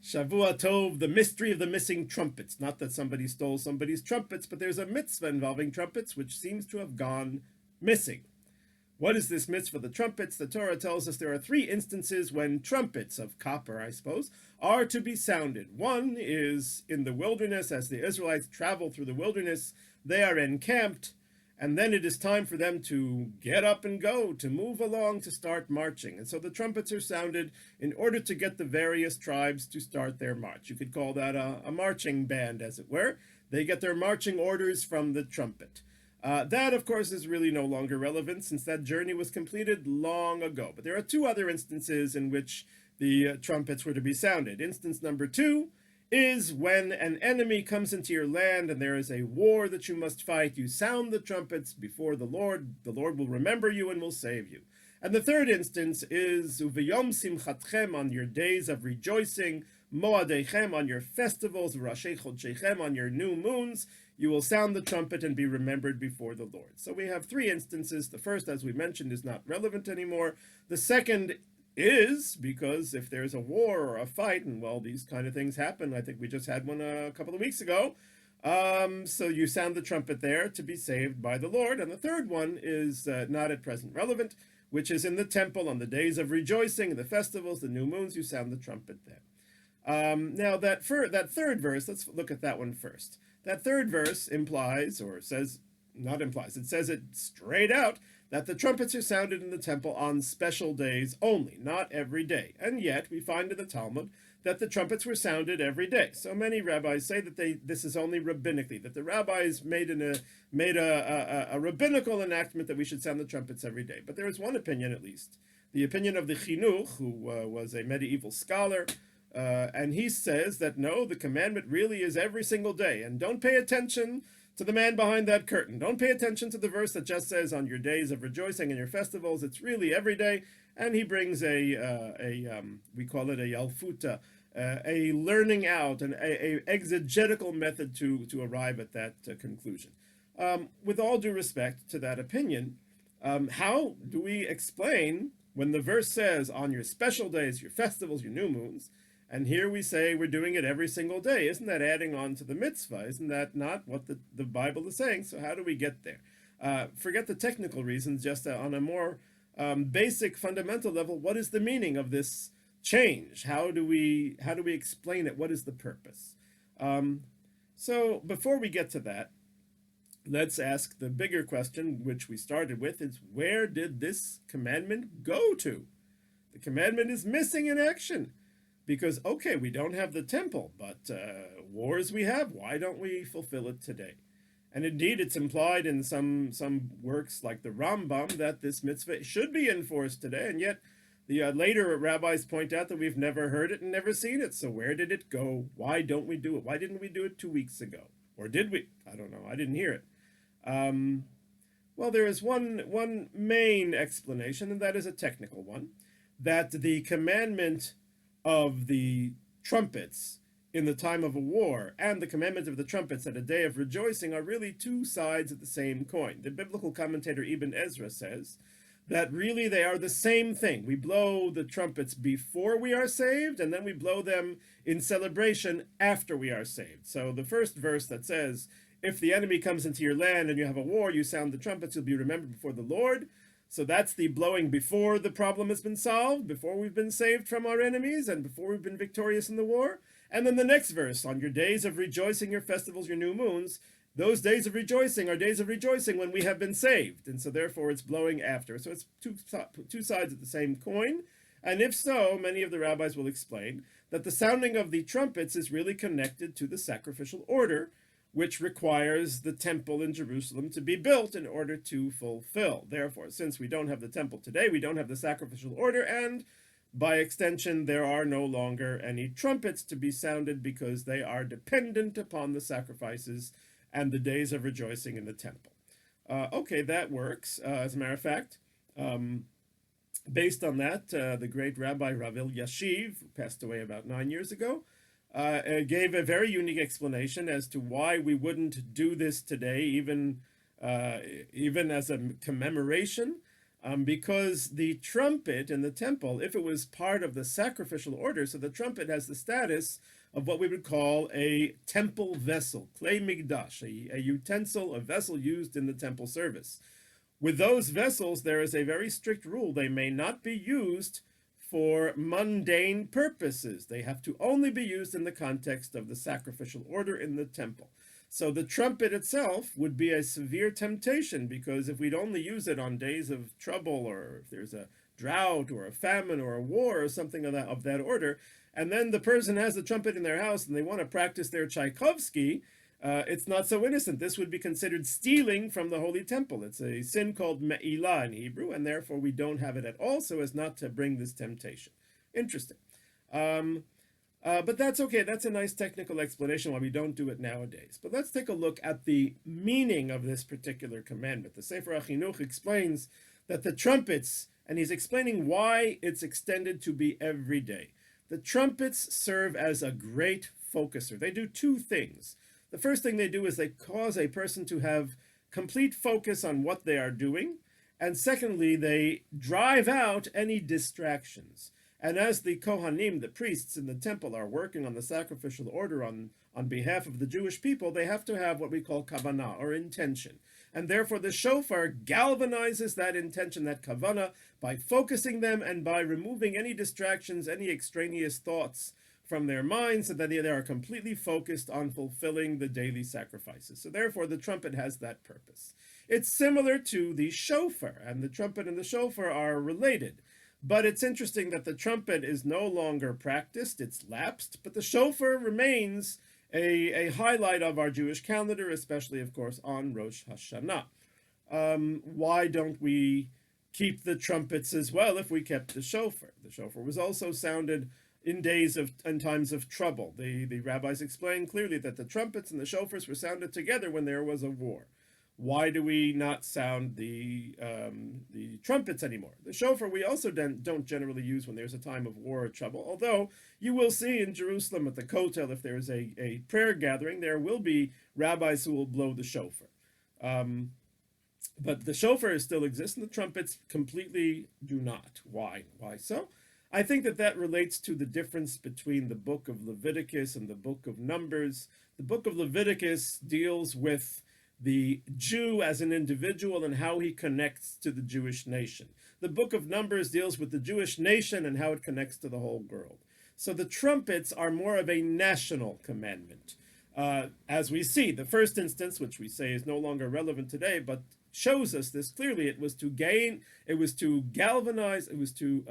Shavua Tov, the mystery of the missing trumpets. Not that somebody stole somebody's trumpets, but there's a mitzvah involving trumpets which seems to have gone missing. What is this mitzvah, the trumpets? The Torah tells us there are 3 instances when trumpets of copper, I suppose, are to be sounded. One is in the wilderness, as the Israelites travel through the wilderness, they are encamped, and then it is time for them to get up and go, to move along, to start marching. And so the trumpets are sounded in order to get the various tribes to start their march. You could call that a marching band, as it were. They get their marching orders from the trumpet. That, of course, is really no longer relevant since that journey was completed long ago. But there are 2 other instances in which the trumpets were to be sounded. Instance number 2 is when an enemy comes into your land and there is a war that you must fight. You sound the trumpets before the Lord. The Lord will remember you and will save you. And the 3rd instance is Uvayom Simchatchem, on your days of rejoicing, Moadechem, on your festivals, Rashei Chodshechem, on your new moons, you will sound the trumpet and be remembered before the Lord. So we have 3 instances. The first, as we mentioned, is not relevant anymore. The second is because if there's a war or a fight, and well, these kind of things happen. I think we just had one a couple of weeks ago. So you sound the trumpet there to be saved by the Lord. And the 3rd one is not at present relevant, which is in the temple on the days of rejoicing, the festivals, the new moons, you sound the trumpet there. Now that 3rd verse, let's look at that one first. That 3rd verse implies, or says, not implies, it says it straight out, that the trumpets are sounded in the temple on special days only, not every day. And yet, we find in the Talmud that the trumpets were sounded every day. So many rabbis say that this is only rabbinically, that the rabbis made a rabbinical enactment that we should sound the trumpets every day. But there is one opinion, at least, the opinion of the Chinuch, who was a medieval scholar, and he says that no, the commandment really is every single day, and don't pay attention to the man behind that curtain. Don't pay attention to the verse that just says on your days of rejoicing and your festivals. It's really every day. And he brings we call it a yalfuta, a learning out, and a exegetical method to arrive at that conclusion. With all due respect to that opinion, how do we explain when the verse says on your special days, your festivals, your new moons, and here we say we're doing it every single day? Isn't that adding on to the mitzvah? Isn't that not what the Bible is saying? So how do we get there? Forget the technical reasons, just on a more basic, fundamental level, what is the meaning of this change? How do we explain it? What is the purpose? So before we get to that, let's ask the bigger question, which we started with, is where did this commandment go to? The commandment is missing in action. Because, okay, we don't have the temple, but wars we have, why don't we fulfill it today? And indeed, it's implied in some works like the Rambam that this mitzvah should be enforced today, and yet the later rabbis point out that we've never heard it and never seen it. So where did it go? Why don't we do it? Why didn't we do it 2 weeks ago? Or did we? I don't know. I didn't hear it. Well, there is one main explanation, and that is a technical one, that the commandment of the trumpets in the time of a war and the commandment of the trumpets at a day of rejoicing are really 2 sides of the same coin. The biblical commentator Ibn Ezra says that really they are the same thing. We blow the trumpets before we are saved, and then we blow them in celebration after we are saved. So the first verse that says, if the enemy comes into your land and you have a war, you sound the trumpets, you'll be remembered before the Lord. So that's the blowing before the problem has been solved, before we've been saved from our enemies, and before we've been victorious in the war. And then the next verse, on your days of rejoicing, your festivals, your new moons, those days of rejoicing are days of rejoicing when we have been saved. And so therefore it's blowing after. So it's two sides of the same coin. And if so, many of the rabbis will explain that the sounding of the trumpets is really connected to the sacrificial order, which requires the temple in Jerusalem to be built in order to fulfill. Therefore, since we don't have the temple today, we don't have the sacrificial order, and by extension, there are no longer any trumpets to be sounded because they are dependent upon the sacrifices and the days of rejoicing in the temple. Okay, that works. As a matter of fact, based on that, the great Rabbi Rav Yashiv, who passed away about 9 years ago, gave a very unique explanation as to why we wouldn't do this today, even as a commemoration. because the trumpet in the temple, if it was part of the sacrificial order, so the trumpet has the status of what we would call a temple vessel, klei migdash, a utensil, a vessel used in the temple service. With those vessels, there is a very strict rule. They may not be used for mundane purposes. They have to only be used in the context of the sacrificial order in the temple. So the trumpet itself would be a severe temptation, because if we'd only use it on days of trouble, or if there's a drought or a famine or a war or something of that order, and then the person has the trumpet in their house and they want to practice their Tchaikovsky, it's not so innocent. This would be considered stealing from the holy temple. It's a sin called me'ilah in Hebrew, and therefore we don't have it at all, so as not to bring this temptation. Interesting. But that's okay. That's a nice technical explanation why we don't do it nowadays. But let's take a look at the meaning of this particular commandment. The Sefer HaChinuch explains that the trumpets, and he's explaining why it's extended to be every day. The trumpets serve as a great focuser. They do two things. The first thing they do is they cause a person to have complete focus on what they are doing. And secondly, they drive out any distractions. And as the Kohanim, the priests in the temple, are working on the sacrificial order on behalf of the Jewish people, they have to have what we call kavanah, or intention. And therefore the shofar galvanizes that intention, that kavanah, by focusing them and by removing any distractions, any extraneous thoughts from their minds, so that they are completely focused on fulfilling the daily sacrifices. So therefore the trumpet has that purpose. It's similar to the shofar, and the trumpet and the shofar are related. But it's interesting that the trumpet is no longer practiced, it's lapsed, but the shofar remains a highlight of our Jewish calendar, especially, of course, on Rosh Hashanah. Why don't we keep the trumpets as well if we kept the shofar? The shofar was also sounded in times of trouble. The rabbis explain clearly that the trumpets and the shofars were sounded together when there was a war. Why do we not sound the trumpets anymore? The shofar we also don't generally use when there's a time of war or trouble, although you will see in Jerusalem at the Kotel, if there's a prayer gathering, there will be rabbis who will blow the shofar. But the shofar still exists and the trumpets completely do not. Why? Why so? I think that relates to the difference between the book of Leviticus and the book of Numbers. The book of Leviticus deals with the Jew as an individual and how he connects to the Jewish nation. The book of Numbers deals with the Jewish nation and how it connects to the whole world. So the trumpets are more of a national commandment. As we see, the first instance, which we say is no longer relevant today, but shows us this clearly, it was to galvanize, it was to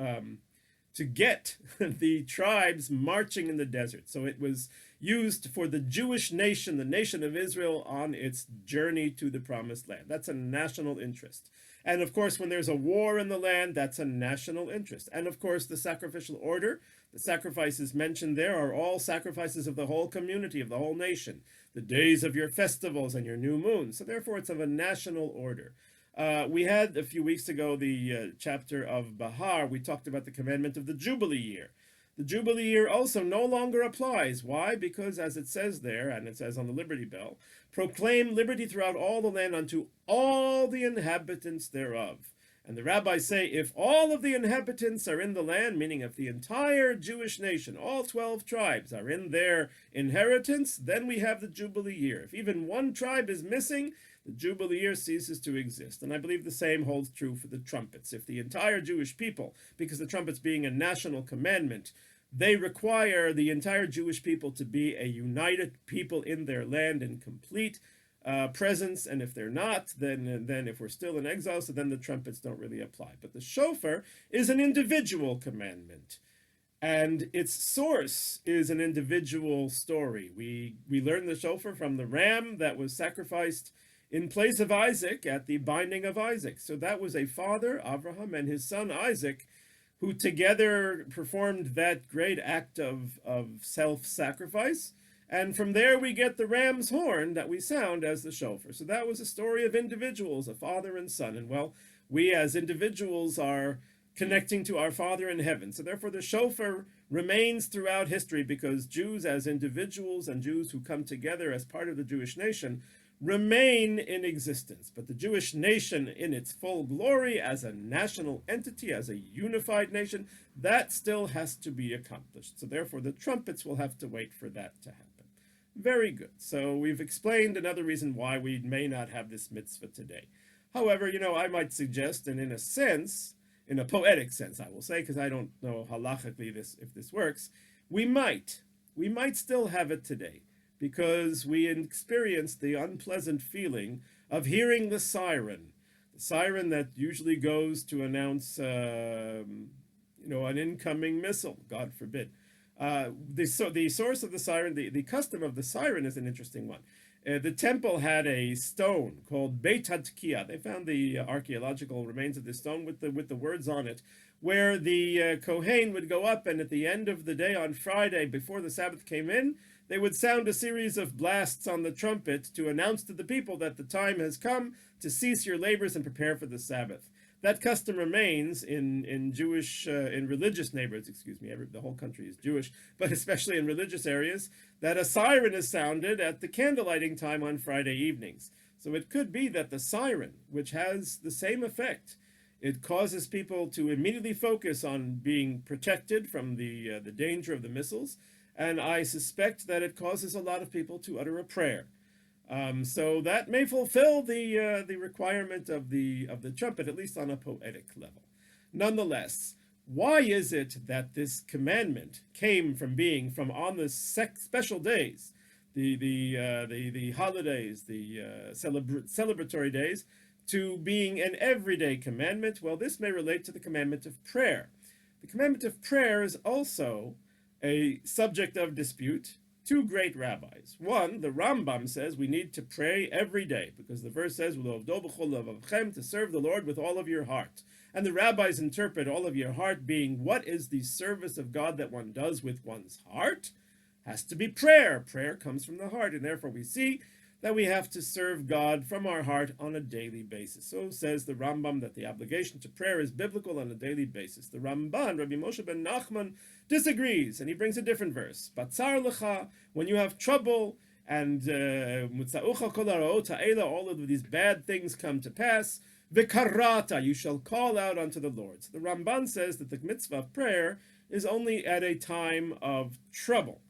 get the tribes marching in the desert. So it was used for the Jewish nation, the nation of Israel, on its journey to the promised land. That's a national interest. And of course, when there's a war in the land, that's a national interest. And of course, the sacrificial order, the sacrifices mentioned there are all sacrifices of the whole community, of the whole nation, the days of your festivals and your new moons. So therefore, it's of a national order. We had a few weeks ago the chapter of Bahar. We talked about the commandment of the Jubilee year. The Jubilee year also no longer applies. Why? Because as it says there, and it says on the Liberty Bell, proclaim liberty throughout all the land unto all the inhabitants thereof. And the rabbis say, if all of the inhabitants are in the land, meaning if the entire Jewish nation, all 12 tribes are in their inheritance, then we have the Jubilee year. If even one tribe is missing, the Jubilee year ceases to exist. And I believe the same holds true for the trumpets. If the entire Jewish people, because the trumpets being a national commandment, they require the entire Jewish people to be a united people in their land in complete presence. And if they're not, then if we're still in exile, so then the trumpets don't really apply. But the shofar is an individual commandment. And its source is an individual story. We learn the shofar from the ram that was sacrificed in place of Isaac at the binding of Isaac. So that was a father, Abraham, and his son Isaac, who together performed that great act of self-sacrifice. And from there we get the ram's horn that we sound as the shofar. So that was a story of individuals, a father and son. And well, we as individuals are connecting to our Father in heaven. So therefore the shofar remains throughout history, because Jews as individuals and Jews who come together as part of the Jewish nation remain in existence. But the Jewish nation in its full glory as a national entity, as a unified nation, that still has to be accomplished. So therefore the trumpets will have to wait for that to happen. Very good. So we've explained another reason why we may not have this mitzvah today. However, I might suggest, and in a sense, in a poetic sense, I will say, because I don't know halachically if this works, we might still have it today, because we experienced the unpleasant feeling of hearing the siren that usually goes to announce, an incoming missile, God forbid. The source of the siren, the custom of the siren is an interesting one. The temple had a stone called Behaalotecha. They found the archaeological remains of this stone with the words on it, where the Kohen would go up, and at the end of the day on Friday, before the Sabbath came in, they would sound a series of blasts on the trumpet to announce to the people that the time has come to cease your labors and prepare for the Sabbath. That custom remains in religious neighborhoods, the whole country is Jewish, but especially in religious areas, that a siren is sounded at the candlelighting time on Friday evenings. So it could be that the siren, which has the same effect, it causes people to immediately focus on being protected from the danger of the missiles, and I suspect that it causes a lot of people to utter a prayer. So that may fulfill the requirement of the trumpet, at least on a poetic level. Nonetheless, why is it that this commandment came from being from on the special days, the holidays, the celebratory days, to being an everyday commandment? Well, this may relate to the commandment of prayer. The commandment of prayer is also a subject of dispute. Two great rabbis. One, the Rambam says we need to pray every day, because the verse says, to serve the Lord with all of your heart. And the rabbis interpret all of your heart being, what is the service of God that one does with one's heart? Has to be prayer. Prayer comes from the heart, and therefore we see that we have to serve God from our heart on a daily basis. So says the Rambam that the obligation to prayer is biblical on a daily basis. The Ramban, Rabbi Moshe ben Nachman, disagrees, and he brings a different verse. Batzar lecha, when you have trouble, and mutzaucha kol haraot ha'ela, all of these bad things come to pass, v'karata, you shall call out unto the Lord. So the Ramban says that the mitzvah of prayer is only at a time of trouble.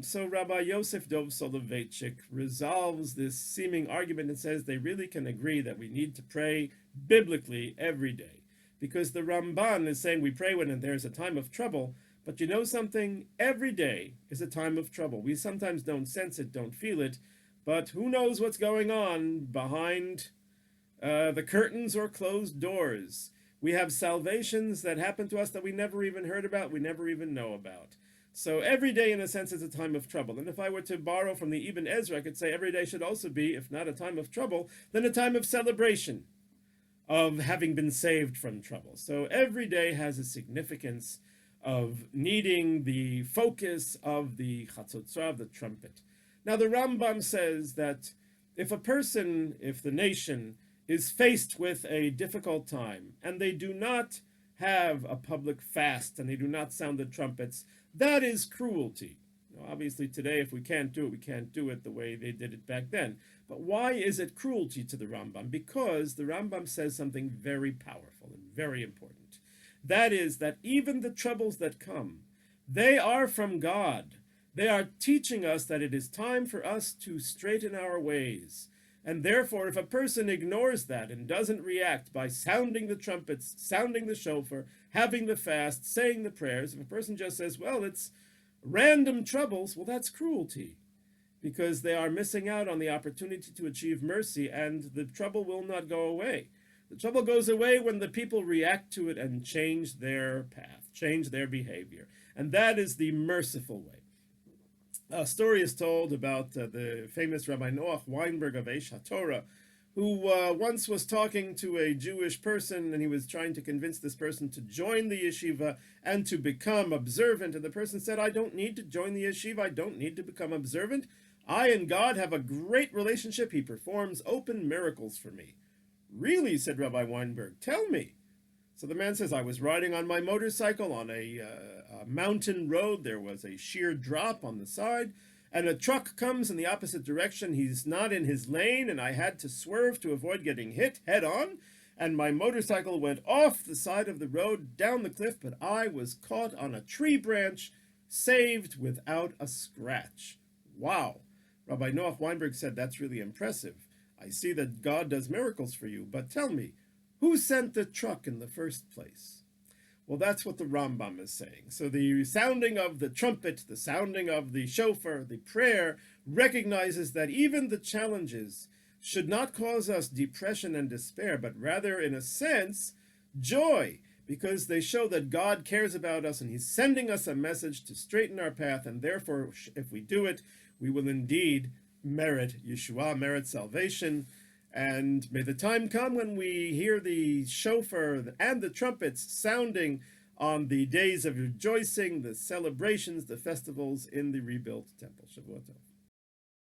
So Rabbi Yosef Dov Soloveitchik resolves this seeming argument and says they really can agree that we need to pray biblically every day, because the Ramban is saying we pray when there's a time of trouble, but you know something? Every day is a time of trouble. We sometimes don't sense it, don't feel it, but who knows what's going on behind the curtains or closed doors. We have salvations that happen to us that we never even heard about, we never even know about. So every day, in a sense, is a time of trouble. And if I were to borrow from the Ibn Ezra, I could say every day should also be, if not a time of trouble, then a time of celebration of having been saved from trouble. So every day has a significance of needing the focus of the chatzotzah, of the trumpet. Now the Rambam says that if the nation is faced with a difficult time, and they do not have a public fast, and they do not sound the trumpets, that is cruelty. Obviously today, if we can't do it, we can't do it the way they did it back then. But why is it cruelty to the Rambam? Because the Rambam says something very powerful and very important. That is that even the troubles that come, they are from God. They are teaching us that it is time for us to straighten our ways. And therefore, if a person ignores that and doesn't react by sounding the trumpets, sounding the shofar, having the fast, saying the prayers, if a person just says, well, it's random troubles, well, that's cruelty, because they are missing out on the opportunity to achieve mercy, and the trouble will not go away. The trouble goes away when the people react to it and change their path, change their behavior. And that is the merciful way. A story is told about the famous Rabbi Noach Weinberg of Eish HaTorah, who once was talking to a Jewish person, and he was trying to convince this person to join the yeshiva and to become observant. And the person said, I don't need to join the yeshiva. I don't need to become observant. I and God have a great relationship. He performs open miracles for me. Really, said Rabbi Weinberg, tell me. So the man says, I was riding on my motorcycle on a mountain road. There was a sheer drop on the side, and a truck comes in the opposite direction. He's not in his lane, and I had to swerve to avoid getting hit head on, and my motorcycle went off the side of the road down the cliff, but I was caught on a tree branch, saved without a scratch. Wow. Rabbi Noach Weinberg said, that's really impressive. I see that God does miracles for you, but tell me, who sent the truck in the first place? Well, that's what the Rambam is saying. So the sounding of the trumpet, the sounding of the shofar, the prayer, recognizes that even the challenges should not cause us depression and despair, but rather, in a sense, joy, because they show that God cares about us and he's sending us a message to straighten our path, and therefore, if we do it, we will indeed merit Yeshua, merit salvation. And may the time come when we hear the shofar and the trumpets sounding on the days of rejoicing, the celebrations, the festivals in the rebuilt temple. Shavuot Tov.